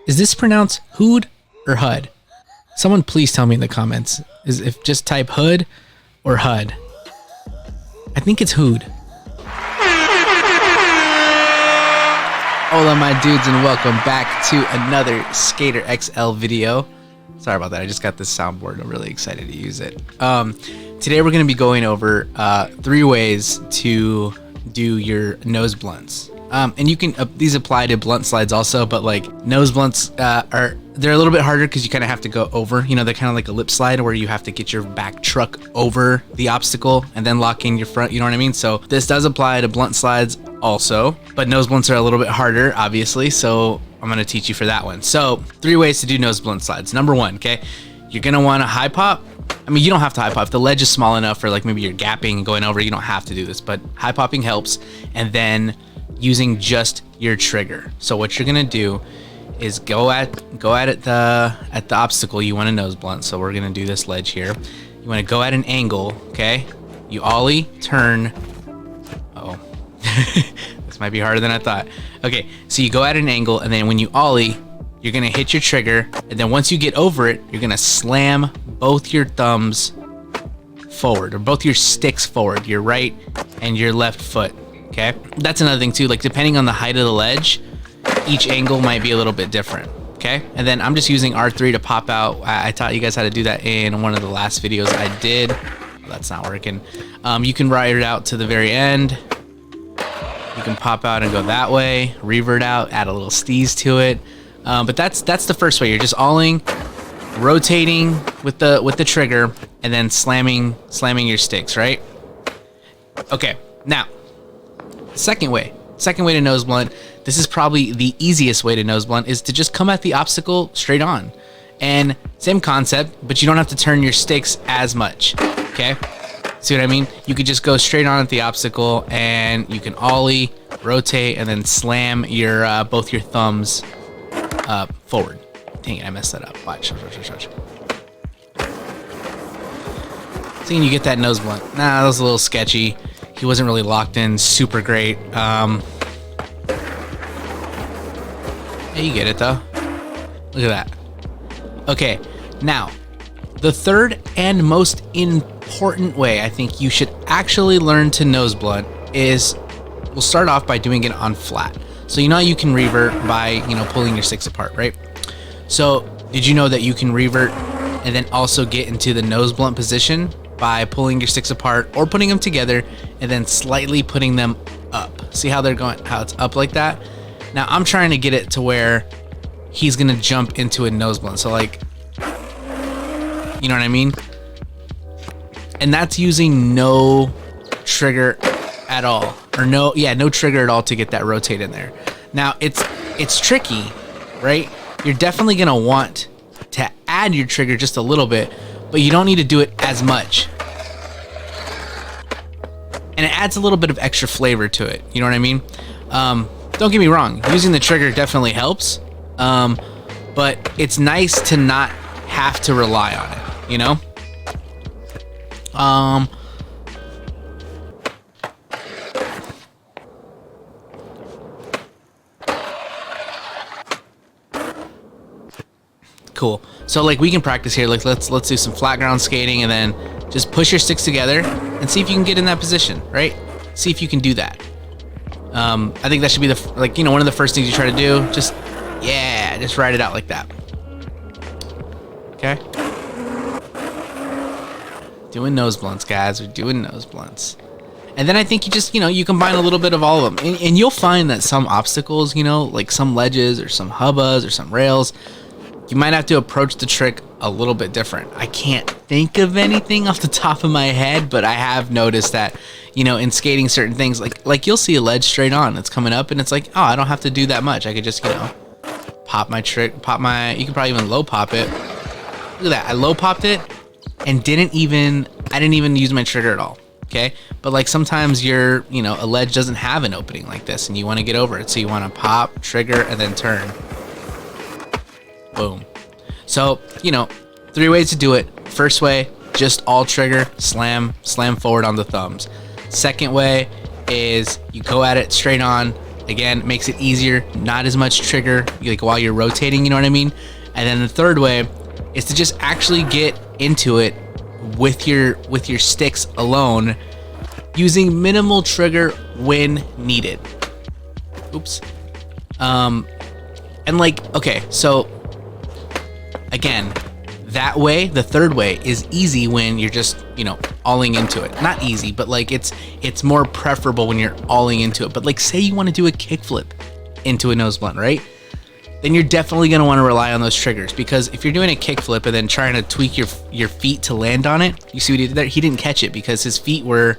Is this pronounced hood or HUD? Someone please tell me in the comments. If just type hood or HUD. I think it's hood. Hola my dudes and welcome back to another Skater XL video. Sorry about that, I just got this soundboard. I'm really excited to use it. Today we're going to be going over 3 ways to do your nose blunts. And you can these apply to blunt slides also, but like nose blunts they're a little bit harder because you kind of have to go over. You know, they're kind of like a lip slide where you have to get your back truck over the obstacle and then lock in your front. You know what I mean? So this does apply to blunt slides also, but nose blunts are a little bit harder, obviously. So I'm gonna teach you for that one. So 3 ways to do nose blunt slides. Number 1, okay, you're gonna want to high pop. I mean, you don't have to high pop. If the ledge is small enough for like maybe you're gapping and going over, you don't have to do this, but high popping helps. And then using just your trigger. So what you're gonna do is go at it at the obstacle you want to nose blunt. So we're gonna do this ledge here. You want to go at an angle, okay? You ollie, turn. Oh, this might be harder than I thought. Okay, so you go at an angle, and then when you ollie, you're gonna hit your trigger, and then once you get over it, you're gonna slam both your thumbs forward, or both your sticks forward, your right and your left foot. Okay, that's another thing too, like depending on the height of the ledge, each angle might be a little bit different. Okay, and then I'm just using R3 to pop out. I taught you guys how to do that in one of the last videos I did. Well, that's not working. You can ride it out to the very end. You can pop out and go that way, revert out, add a little steez to it. But that's the first way. You're just alling, rotating with the trigger, and then slamming your sticks, right? Okay, now second way to nose blunt, this is probably the easiest way to nose blunt, is to just come at the obstacle straight on. And same concept, but you don't have to turn your sticks as much, okay? See what I mean? You could just go straight on at the obstacle, and you can ollie, rotate, and then slam your both your thumbs forward. Dang it, I messed that up. Watch. Seeing you get that nose blunt. Nah, that was a little sketchy. He wasn't really locked in super great. Yeah, you get it though. Look at that. Okay, now the third and most important way I think you should actually learn to nose blunt is, we'll start off by doing it on flat. So you know how you can revert by, you know, pulling your sticks apart, right? So did you know that you can revert and then also get into the nose blunt position by pulling your sticks apart or putting them together and then slightly putting them up? See how they're going, how it's up like that? Now I'm trying to get it to where he's gonna jump into a nose blunt. So like, you know what I mean? And that's using no trigger at all, or no trigger at all to get that rotate in there. Now it's tricky, right? You're definitely gonna want to add your trigger just a little bit, but you don't need to do it as much. And it adds a little bit of extra flavor to it. You know what I mean? Don't get me wrong, using the trigger definitely helps, but it's nice to not have to rely on it, you know? Cool. So like we can practice here. Like let's do some flat ground skating, and then just push your sticks together and see if you can get in that position, right? See if you can do that. I think that should be one of the first things you try to do. Just ride it out like that. Okay. Doing nose blunts, guys. We're doing nose blunts. And then I think you just, you combine a little bit of all of them. And you'll find that some obstacles, like some ledges or some hubbas or some rails, you might have to approach the trick a little bit different. I can't think of anything off the top of my head, but I have noticed that, in skating certain things, like you'll see a ledge straight on, it's coming up, and it's like, oh, I don't have to do that much. I could just, pop my trick, you can probably even low pop it. Look at that, I low popped it and I didn't even use my trigger at all. Okay, but like sometimes a ledge doesn't have an opening like this, and you want to get over it, so you want to pop, trigger, and then turn. Boom. So 3 ways to do it. First way, just all trigger, slam forward on the thumbs. Second way is you go at it straight on, Again, makes it easier, not as much trigger like while you're rotating, you know what I mean? And then the third way is to just actually get into it with your sticks alone, using minimal trigger when needed. Oops. And like, okay, so again, that way, the third way is easy when you're just, you know, alling into it. Not easy, but like it's more preferable when you're alling into it. But like, say you want to do a kickflip into a Noseblunt, right? Then you're definitely going to want to rely on those triggers, because if you're doing a kickflip and then trying to tweak your feet to land on it, you see what he did there? He didn't catch it because his feet were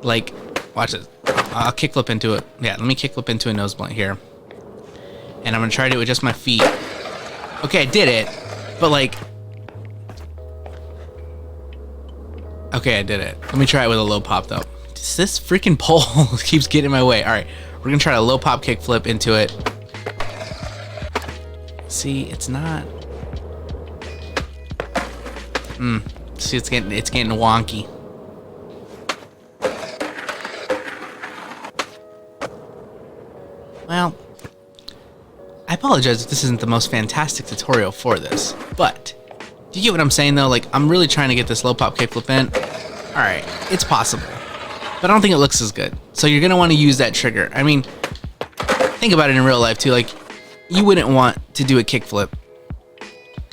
like, watch it. I'll kickflip into it. Yeah, let me kickflip into a Noseblunt here. And I'm going to try to do it with just my feet. Okay, I did it. But like, okay, I did it. Let me try it with a low pop though. This freaking pole keeps getting in my way. All right, we're gonna try a low pop kickflip into it. See, it's not. See, it's getting wonky. Well, I apologize if this isn't the most fantastic tutorial for this, but do you get what I'm saying though? Like, I'm really trying to get this low pop kickflip in. All right, it's possible, but I don't think it looks as good. So you're gonna want to use that trigger. I mean, think about it in real life too. Like, you wouldn't want to do a kickflip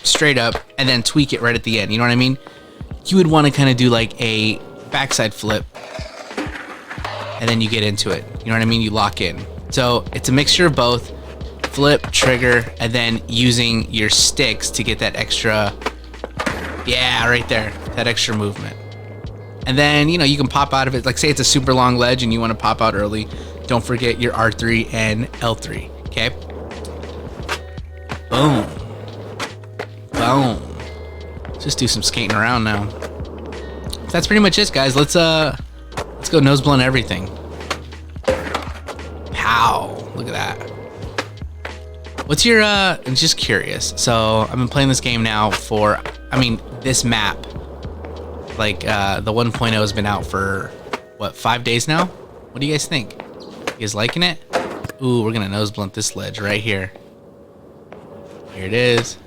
straight up and then tweak it right at the end. You know what I mean? You would want to kind of do like a backside flip and then you get into it. You know what I mean? You lock in. So it's a mixture of both. Flip, trigger, and then using your sticks to get that extra, yeah, right there, that extra movement. And then, you know, you can pop out of it. Like, say it's a super long ledge and you want to pop out early. Don't forget your R3 and L3, okay? Boom. Boom. Let's just do some skating around now. That's pretty much it, guys. Let's go Noseblunt everything. Pow. Look at that. What's your, I'm just curious. So I've been playing this game now for, I mean, this map, like, the 1.0 has been out for, what, 5 days now? What do you guys think? You guys liking it? Ooh, we're gonna Noseblunt this ledge right here. Here it is.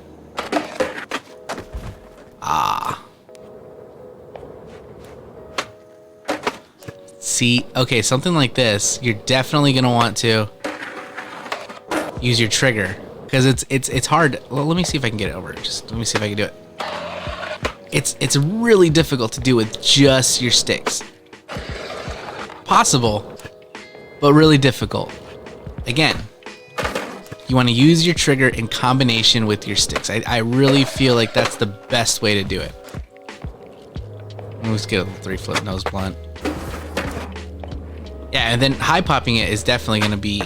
Ah. See, okay, something like this, you're definitely gonna want to use your trigger, because it's hard. Well, let me see if I can get it over. Just let me see if I can do it. It's really difficult to do with just your sticks. Possible, but really difficult. Again, you want to use your trigger in combination with your sticks. I really feel like that's the best way to do it. Let's get a 3-flip Noseblunt. Yeah, and then high popping it is definitely going to be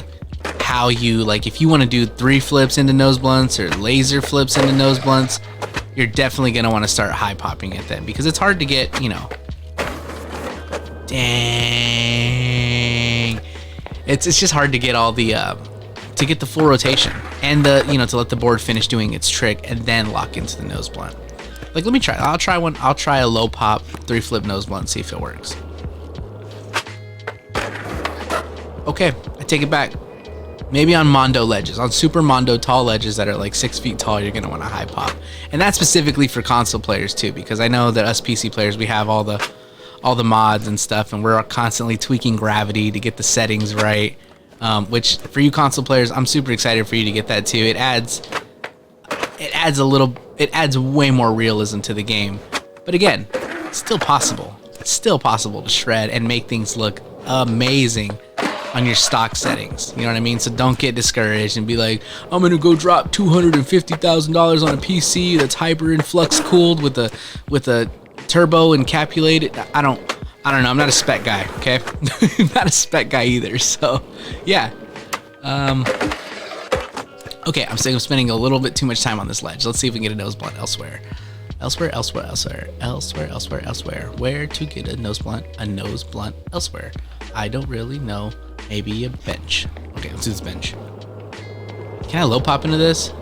how you, like, if you want to do 3 flips into Noseblunts or laser flips into Noseblunts, you're definitely going to want to start high popping it then, because it's hard to get, you know. Dang. It's just hard to get all the to get the full rotation and the, you know, to let the board finish doing its trick and then lock into the Noseblunt. Like, let me try. I'll try a low pop 3-flip Noseblunt, see if it works. Okay, I take it back. Maybe on Mondo ledges, on super Mondo tall ledges that are like 6 feet tall, you're gonna want to high pop, and that's specifically for console players too, because I know that us PC players, we have all the mods and stuff, and we're constantly tweaking gravity to get the settings right. Which for you console players, I'm super excited for you to get that too. It adds way more realism to the game. But again, it's still possible. It's still possible to shred and make things look amazing on your stock settings. You know what I mean? So don't get discouraged and be like, I'm gonna go drop $250,000 on a PC that's hyper influx cooled with a turbo encapsulated. I don't know. I'm not a spec guy, okay? Not a spec guy either. So yeah. Okay, I'm saying I'm spending a little bit too much time on this ledge. Let's see if we can get a Noseblunt elsewhere. Elsewhere. Where to get a Noseblunt elsewhere? I don't really know. Maybe a bench. Okay, let's do this bench. Can I low pop into this?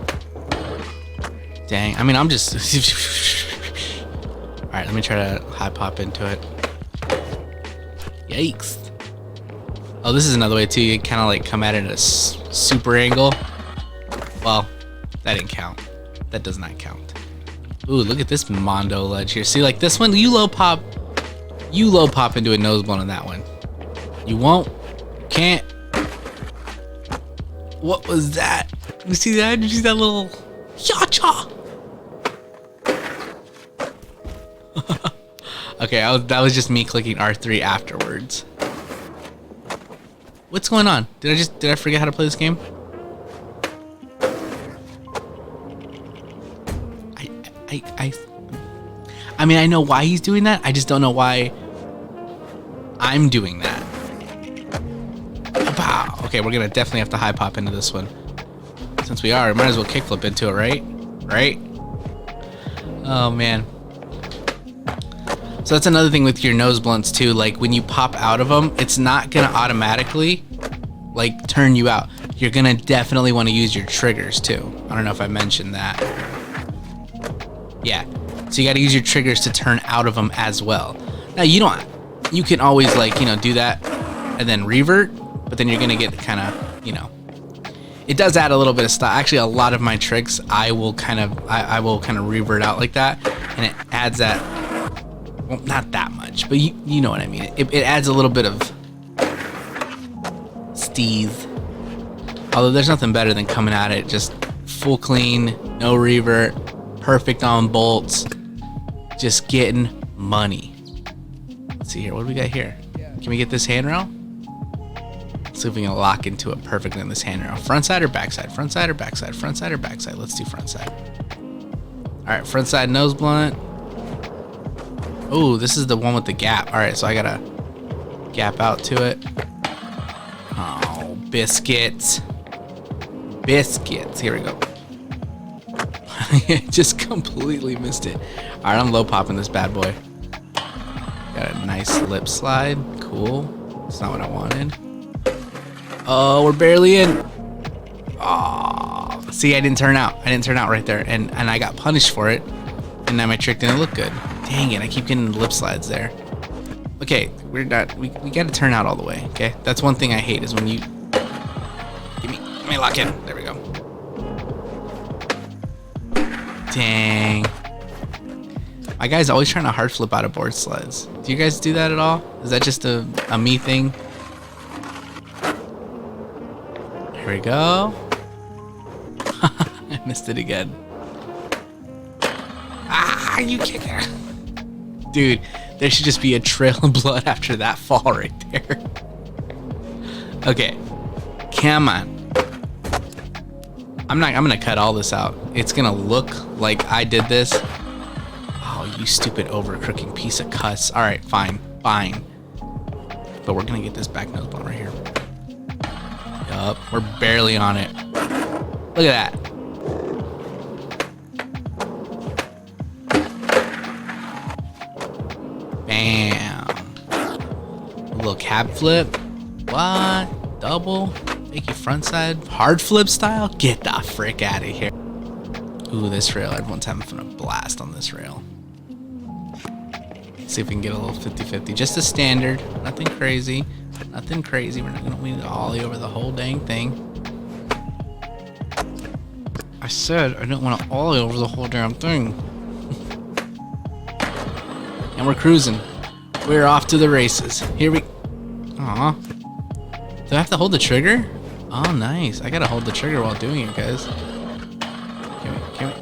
Dang, I mean, I'm just... Alright, let me try to high pop into it. Yikes. Oh, this is another way too. You kind of like come at it at a super angle. Well, that didn't count. That does not count. Ooh, look at this Mondo ledge here. See, like this one, you low pop into a nose blunt on that one. You won't, can't. What was that? You see that? Did you see that little cha-cha? Okay, that was just me clicking R3 afterwards. What's going on? Did I forget how to play this game? I mean, I know why he's doing that. I just don't know why I'm doing that. Wow. Okay, we're gonna definitely have to high pop into this one. Since we are, might as well kickflip into it, right? Right? Oh man. So that's another thing with your nose blunts too. Like when you pop out of them, it's not gonna automatically like turn you out. You're gonna definitely want to use your triggers too. I don't know if I mentioned that. Yeah. So you got to use your triggers to turn out of them as well. Now you can always like, you know, do that and then revert, but then you're gonna get kind of, you know, it does add a little bit of style. Actually, a lot of my tricks, I will kind of revert out like that, and it adds that. Well, not that much, but you know what I mean. It adds a little bit of steez. Although there's nothing better than coming at it just full clean, no revert, perfect on bolts, just getting money. Let's see here. What do we got here? Can we get this handrail? Let's see if we can lock into it perfectly in this handrail. Front side or backside? Front side or backside? Front side or backside? Let's do front side. All right, front side nose blunt. Oh, this is the one with the gap. All right, so I gotta gap out to it. Oh, biscuits. Biscuits. Here we go. Just completely missed it. All right, I'm low popping this bad boy. Got a nice lip slide. Cool. That's not what I wanted. Oh, we're barely in. Oh, see, I didn't turn out. I didn't turn out right there, and I got punished for it. And now my trick didn't look good. Dang it! I keep getting lip slides there. Okay, we're not. We got to turn out all the way. Okay, that's one thing I hate is when you give me lock in. There we go. Dang. My guy's always trying to hard flip out of board slides. Do you guys do that at all? Is that just a me thing? Here we go. I missed it again. Ah, you kicker. Dude, there should just be a trail of blood after that fall right there. Okay. Come on. I'm gonna cut all this out. It's gonna look like I did this. Oh, you stupid over-crooking piece of cuss. Alright, fine. Fine. But we're gonna get this back nose blunt right here. Yup, we're barely on it. Look at that. Bam. A little cab flip. What? Double? Make you front side? Hard flip style? Get the frick out of here. Ooh, this rail. Everyone's having a blast on this rail. Let's see if we can get a little 50-50. Just a standard. Nothing crazy. Nothing crazy. We're not going to need to ollie over the whole dang thing. I said I don't want to ollie over the whole damn thing. And we're cruising. We're off to the races. Here we... Aw. Do I have to hold the trigger? Oh, nice. I gotta hold the trigger while doing it, guys. Can we...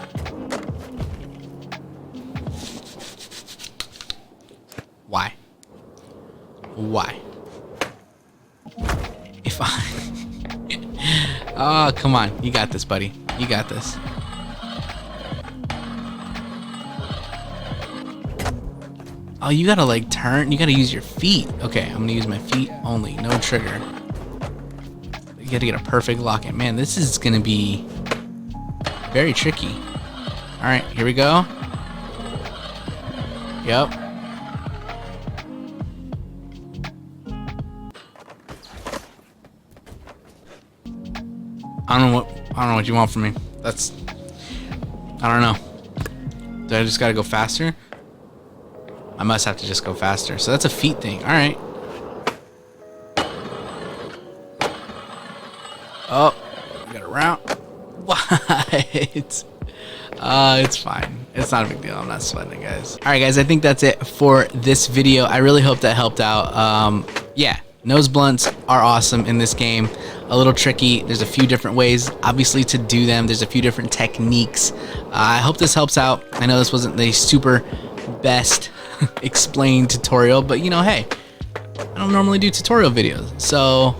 Why? Why? If I... Oh, come on. You got this, buddy. You got this. Oh, you gotta like turn. You gotta use your feet. Okay, I'm gonna use my feet only. No trigger. You gotta get a perfect lock in. Man, this is gonna be very tricky. All right, here we go. Yep. I don't know what you want from me. That's... I don't know. Do I just gotta go faster? I must have to just go faster. So that's a feet thing. All right. Oh, we got a round. What? It's fine. It's not a big deal. I'm not sweating it, guys. All right, guys, I think that's it for this video. I really hope that helped out. Yeah, Noseblunts are awesome in this game. A little tricky. There's a few different ways, obviously, to do them. There's a few different techniques. I hope this helps out. I know this wasn't the super best explained tutorial, but you know, hey, I don't normally do tutorial videos, so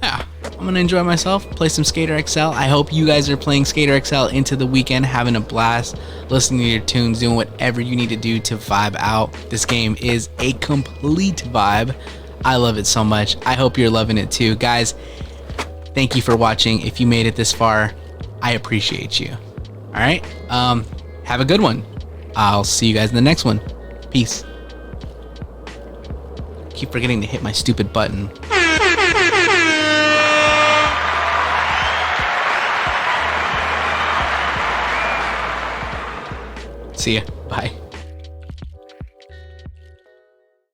yeah, I'm gonna enjoy myself, play some Skater XL. I hope you guys are playing Skater XL into the weekend, having a blast, listening to your tunes, doing whatever you need to do to vibe out. This game is a complete vibe. I love it so much. I hope you're loving it too. Guys, thank you for watching. If you made it this far, I appreciate you. All right, have a good one. I'll see you guys in the next one. Peace. Keep forgetting to hit my stupid button. See ya. Bye.